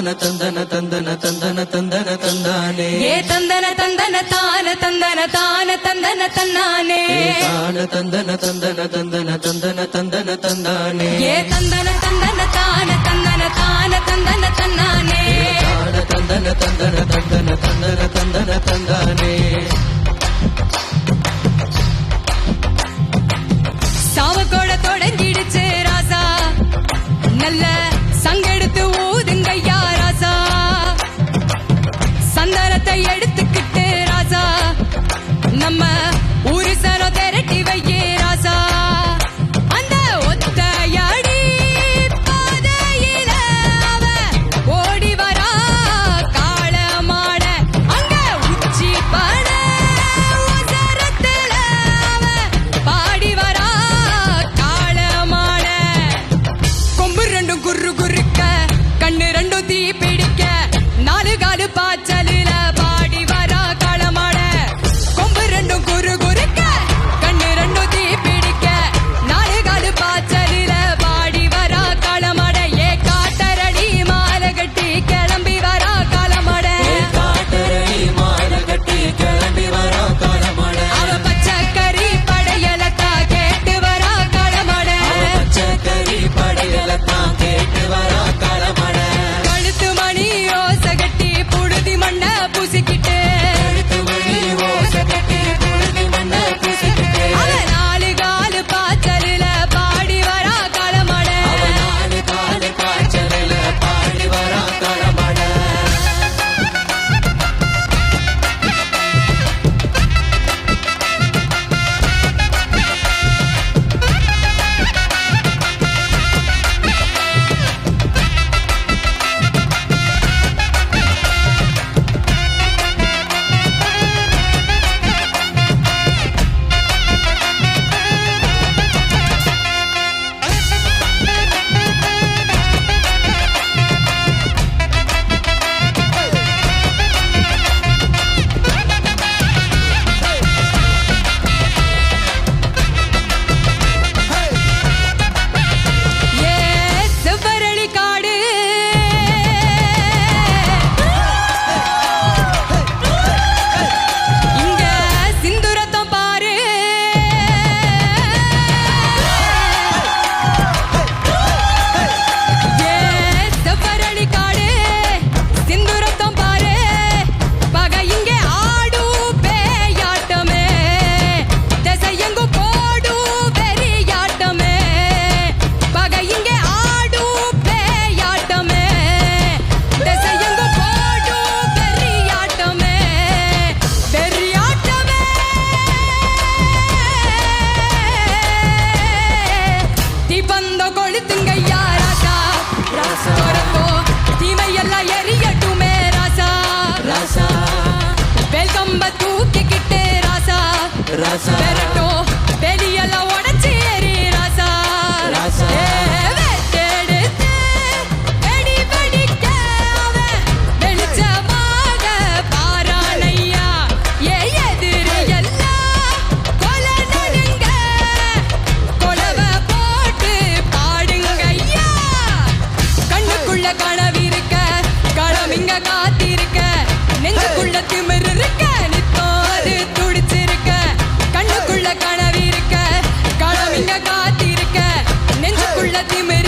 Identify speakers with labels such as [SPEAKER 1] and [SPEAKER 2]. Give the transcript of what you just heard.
[SPEAKER 1] தந்தன தந்தன தந்தன தந்தன தந்தன தந்தானே
[SPEAKER 2] ஏ தந்தன தந்தன தான தந்தன தான தந்தன தந்தானே
[SPEAKER 1] தான தந்தன தந்தன தந்தன தந்தன தந்தன தந்தானே
[SPEAKER 2] ஏ தந்தன தந்தன தான தந்தன தான தந்தன தந்தானே
[SPEAKER 1] தான தந்தன தந்தன தந்தன தந்தன தந்தன தந்தானே
[SPEAKER 2] சாவக்கோட தொடங்கிடுச்சு ராசா நல்ல சங்கெடுத்து ஊதுங்கய்யா ராசா சந்தனத்தை எடுத்துக்கிட்டு ராசா நம்ம ஊரு சனோ திரட்டி வையே ராசா அந்த ஒத்தையடி பாதையில அவ ஓடி வரா காளமாட அங்க உச்சி பட உசரத்துல அவ பாடி வரா காளமாட கொம்பு ரெண்டும் குரு குறுக்க கண்ணு ரெண்டும் தீ பிடிக்க நாலு காலு பாய்ச்சலில பாடி வரா காளமாட கொம்பு ரெண்டும் குரு குறுக்க கண்ணு ரெண்டும் தீ பிடிக்க நாலு காலு பாய்ச்சலில பாடி வரா காளமாட ஏ காட்டரடி மாலை கட்டி கிளம்பி வரா காளமாட
[SPEAKER 1] காட்டரடி மாலை கட்டி கிளம்பி வரா காளமாட
[SPEAKER 2] அவ பச்சைக்கறி படையலத்தான் கேட்டு வரா காளமாட
[SPEAKER 1] பச்சைக்கறி படையலத்தான் கேட்டு வரா காளமாட
[SPEAKER 2] கழுத்து மணி யோசை கட்டி புழுதி மண்ண பூசிக்கிட்டு
[SPEAKER 1] மணி ஓசை கட்டி புழுதி மண்ண பூசிக்கிட்டு
[SPEAKER 2] அவ நாலு காலு பாய்ச்சலில பாடி வரா காளமாட
[SPEAKER 1] நாலு காலு காய்ச்சலில பாடி வரா காளமாட
[SPEAKER 2] ஏ செவ்வரளி காடு இங்க சிந்துரத்தம் பாரு ஏ செவ்வரளி காடு சிந்துரத்தம் பாரு பகை இங்கே ஆடு பேயாட்டமே திசையெங்கு போடு வெறியாட்டமே பகை இங்கே ஆடு பேயாட்டமே திசையெங்கு போடு வெறியாட்டமே வெறியாட்டமே தீபந்த கொளுத்துங்கய்யா ராசா
[SPEAKER 1] ராசா.
[SPEAKER 2] துறப்போ தீமையெல்லாம் எரியட்டுமே ராசா
[SPEAKER 1] ராசா.
[SPEAKER 2] வெல்கம்ப தூக்கிக்கிட்டு ராசா
[SPEAKER 1] ராசா.
[SPEAKER 2] பெரட்டும் வெளியெல்லாம் உடைச்சி ஏறி ராசா
[SPEAKER 1] ராசா.
[SPEAKER 2] வெட்டெடுத்து வெடி வெடிக்க அவன் வெளிச்சமாக பாராணையா ஏ எதிரி எல்லாம் கொலை நடுங்க கொலவ போட்டு பாடுங்கய்யா கண்ணுக்குள்ள கனவிருக்க களமிங்க காத்திருக்க நெஞ்சுக்குள்ள திமிரு இருக்க நித்தோது துடிச்சிருக்க கண்ணுக்குள்ள கனவிருக்க களமிங்க காத்திருக்க நெஞ்சுக்குள்ள திமிரு